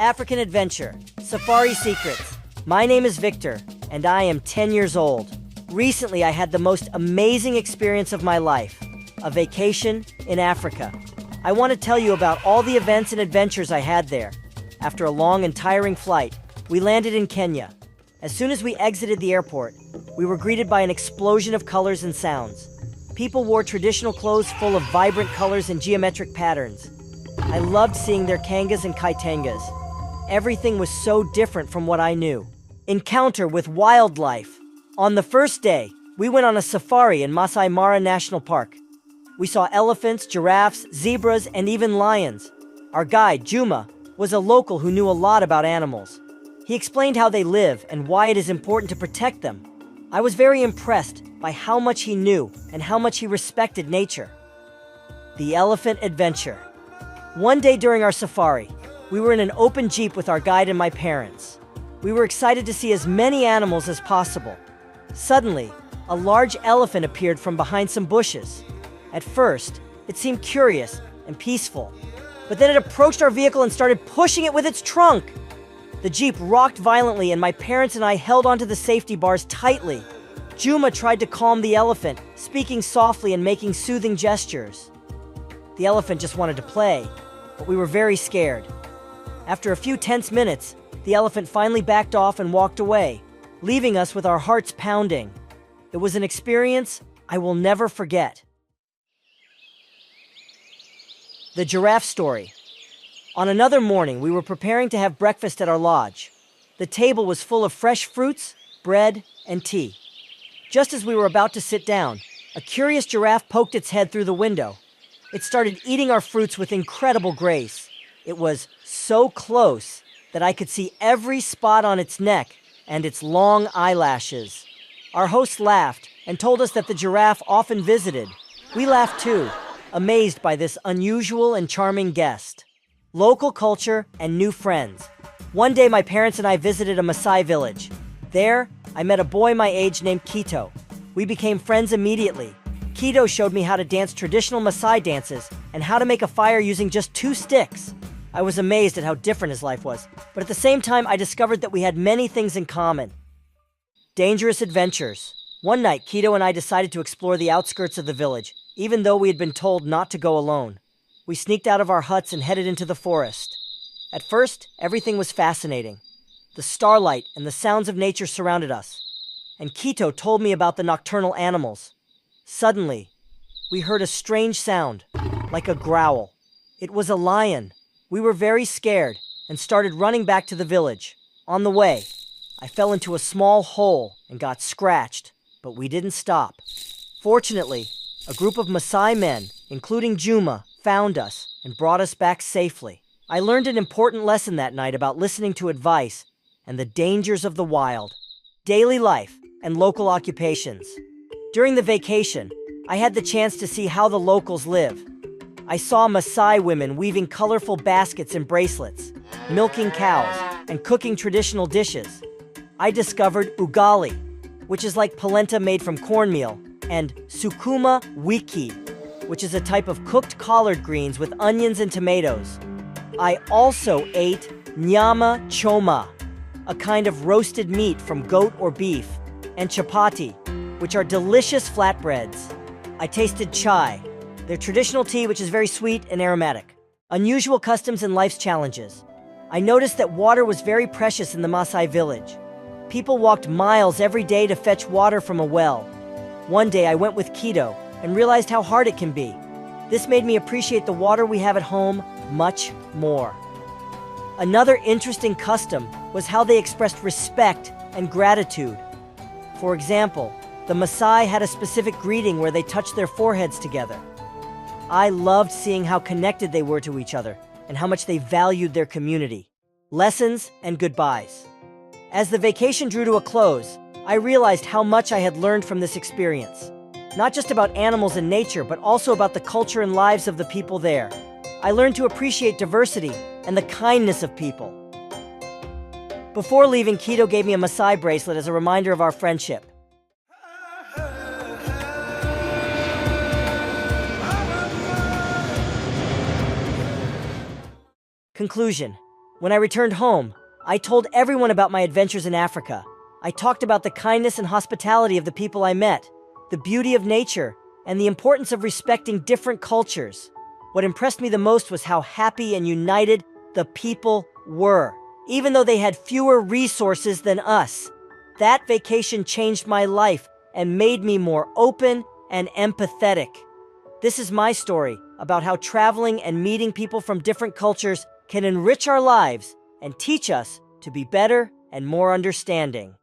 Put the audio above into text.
African Adventure, Safari Secrets. My name is Victor, and I am 10 years old. Recently, I had the most amazing experience of my life, a vacation in Africa. I want to tell you about all the events and adventures I had there. After a long and tiring flight, we landed in Kenya. As soon as we exited the airport, we were greeted by an explosion of colors and sounds. People wore traditional clothes full of vibrant colors and geometric patterns. I loved seeing their kangas and kitenges. Everything was so different from what I knew. Encounter with wildlife. On the first day, we went on a safari in Maasai Mara National Park. We saw elephants, giraffes, zebras, and even lions. Our guide, Juma, was a local who knew a lot about animals. He explained how they live and why it is important to protect them. I was very impressed by how much he knew and how much he respected nature. The Elephant Adventure. One day during our safari, we were in an open jeep with our guide and my parents. We were excited to see as many animals as possible. Suddenly, a large elephant appeared from behind some bushes. At first, it seemed curious and peaceful, but then it approached our vehicle and started pushing it with its trunk. The jeep rocked violently and my parents and I held onto the safety bars tightly. Juma tried to calm the elephant, speaking softly and making soothing gestures. The elephant just wanted to play, but we were very scared. After a few tense minutes, the elephant finally backed off and walked away, leaving us with our hearts pounding. It was an experience I will never forget. The giraffe story. On another morning, we were preparing to have breakfast at our lodge. The table was full of fresh fruits, bread, and tea. Just as we were about to sit down, a curious giraffe poked its head through the window. It started eating our fruits with incredible grace. It was so close that I could see every spot on its neck and its long eyelashes. Our host laughed and told us that the giraffe often visited. We laughed too, amazed by this unusual and charming guest. Local culture and new friends. One day my parents and I visited a Maasai village. There, I met a boy my age named Kito. We became friends immediately. Kito showed me how to dance traditional Maasai dances and how to make a fire using just 2 sticks. I was amazed at how different his life was, but at the same time I discovered that we had many things in common. Dangerous adventures. One night, Kito and I decided to explore the outskirts of the village, even though we had been told not to go alone. We sneaked out of our huts and headed into the forest. At first, everything was fascinating. The starlight and the sounds of nature surrounded us. And Kito told me about the nocturnal animals. Suddenly, we heard a strange sound, like a growl. It was a lion. We were very scared and started running back to the village. On the way, I fell into a small hole and got scratched, but we didn't stop. Fortunately, a group of Maasai men, including Juma, found us and brought us back safely. I learned an important lesson that night about listening to advice and the dangers of the wild, daily life, and local occupations. During the vacation, I had the chance to see how the locals live. I saw Maasai women weaving colorful baskets and bracelets, milking cows, and cooking traditional dishes. I discovered ugali, which is like polenta made from cornmeal, and sukuma wiki, which is a type of cooked collard greens with onions and tomatoes. I also ate nyama choma, a kind of roasted meat from goat or beef, and chapati, which are delicious flatbreads. I tasted chai, their traditional tea which is very sweet and aromatic. Unusual customs and life's challenges. I noticed that water was very precious in the Maasai village. People walked miles every day to fetch water from a well. One day I went with Kito and realized how hard it can be. This made me appreciate the water we have at home much more. Another interesting custom was how they expressed respect and gratitude. For example, the Maasai had a specific greeting where they touched their foreheads together. I loved seeing how connected they were to each other and how much they valued their community. Lessons and goodbyes. As the vacation drew to a close, I realized how much I had learned from this experience. Not just about animals and nature, but also about the culture and lives of the people there. I learned to appreciate diversity and the kindness of people. Before leaving, Kito gave me a Maasai bracelet as a reminder of our friendship. Conclusion. When I returned home, I told everyone about my adventures in Africa. I talked about the kindness and hospitality of the people I met, the beauty of nature, and the importance of respecting different cultures. What impressed me the most was how happy and united the people were, even though they had fewer resources than us. That vacation changed my life and made me more open and empathetic. This is my story about how traveling and meeting people from different cultures can enrich our lives and teach us to be better and more understanding.